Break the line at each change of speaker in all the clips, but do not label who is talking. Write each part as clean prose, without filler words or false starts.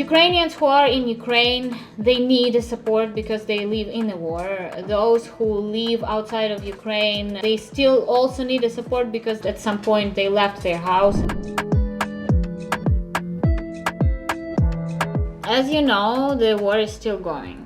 Ukrainians who are in Ukraine, they need support because they live in a war. Those who live outside of Ukraine, they still also need support because at some point they left their house. As you know, the war is still going.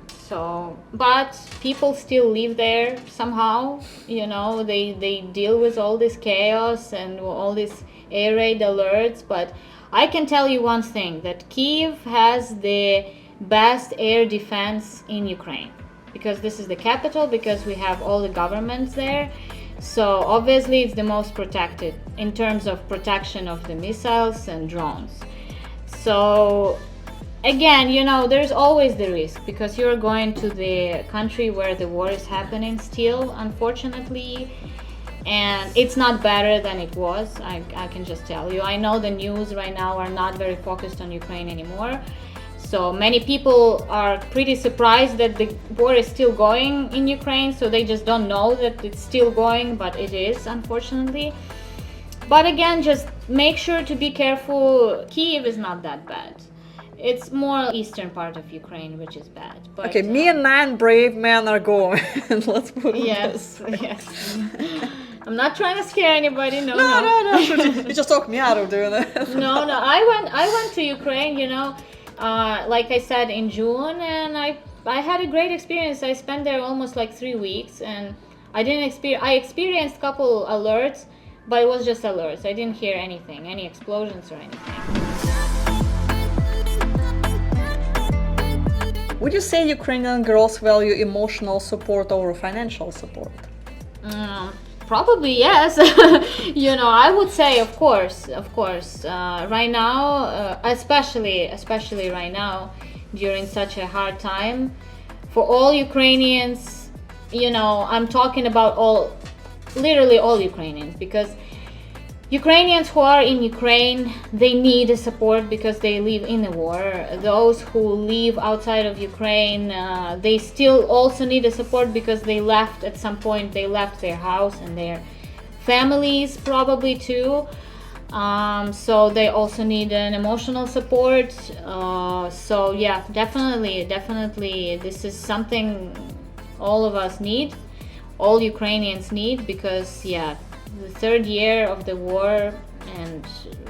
But people still live there somehow. They deal with all this chaos and all these air raid alerts. But I can tell you one thing, that Kyiv has the best air defense in Ukraine, because this is the capital, because we have all the governments there. So obviously it's the most protected in terms of protection of the missiles and drones. So again, there's always the risk, because you're going to the country where the war is happening still, unfortunately, and it's not better than it was. I can just tell you. I know the news right now are not very focused on Ukraine anymore. So many people are pretty surprised that the war is still going in Ukraine, so they just don't know that it's still going, but it is, unfortunately. But again, just make sure to be careful. Kyiv is not that bad. It's more eastern part of Ukraine, which is bad. But,
okay, me and 9 brave men are going. Let's put it
yes. I'm not trying to scare anybody. No.
You just talked me out of doing that.
No. I went to Ukraine, like I said, in June, and I had a great experience. I spent there almost like 3 weeks, and I experienced a couple alerts, but it was just alerts. I didn't hear anything, any explosions or anything.
Would you say Ukrainian girls value emotional support over financial support?
Probably yes. I would say, of course. Right now, especially right now, during such a hard time, for all Ukrainians, I'm talking about literally all Ukrainians, because Ukrainians who are in Ukraine, they need support because they live in a war. Those who live outside of Ukraine, they still also need support because they left at some point. They left their house and their families probably too. So they also need an emotional support. So yeah, definitely, this is something all of us need, all Ukrainians need, because the 3rd year of the war and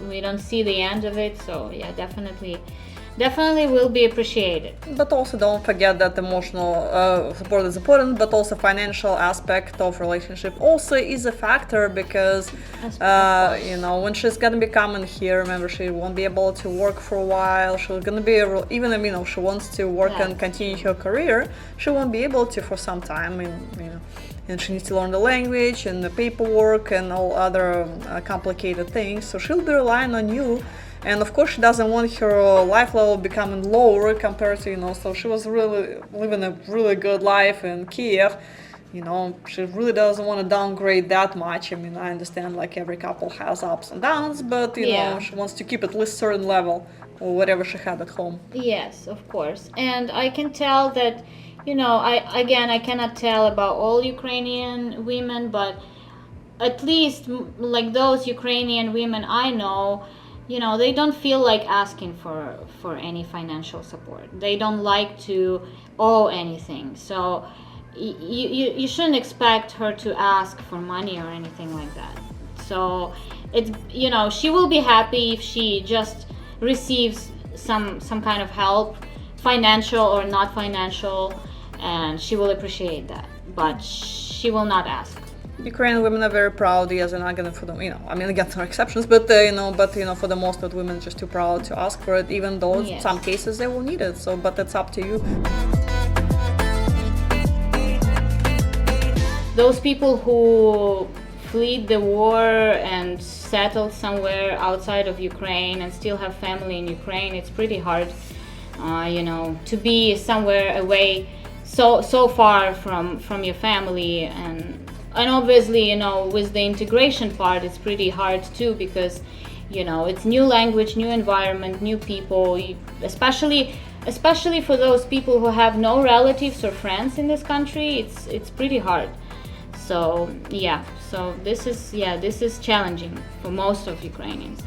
we don't see the end of it. So yeah, definitely will be appreciated.
But also don't forget that emotional support is important, but also financial aspect of relationship also is a factor, because when she's gonna be coming here, remember, she won't be able to work for a while. She's gonna be even if she wants to work and continue her career, she won't be able to for some time. And she needs to learn the language and the paperwork and all other complicated things. So she'll be relying on you. And of course, she doesn't want her life level becoming lower compared to, so she was really living a really good life in Kyiv. She really doesn't want to downgrade that much. I understand like every couple has ups and downs, but she wants to keep at least certain level or whatever she had at home.
Yes, of course. And I can tell that, I cannot tell about all Ukrainian women, but at least like those Ukrainian women I know, they don't feel like asking for any financial support. They don't like to owe anything. So you shouldn't expect her to ask for money or anything like that. So it's, she will be happy if she just receives some kind of help, financial or not financial, and she will appreciate that, but she will not ask.
Ukrainian women are very proud. Yes, and I'm gonna for them. Again, there are exceptions, but for the most of women, just too proud to ask for it, even though in some cases they will need it. So, but that's up to you.
Those people who fled the war and settled somewhere outside of Ukraine and still have family in Ukraine, it's pretty hard, to be somewhere away so far from your family, and obviously, with the integration part, it's pretty hard too, because it's new language, new environment, new people, especially for those people who have no relatives or friends in this country. It's pretty hard. So this is challenging for most of Ukrainians.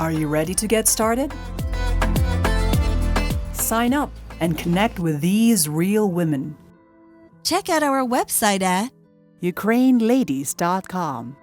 Are you ready to get started? Sign up and connect with these real women.
Check out our website at
ukraineladies.com.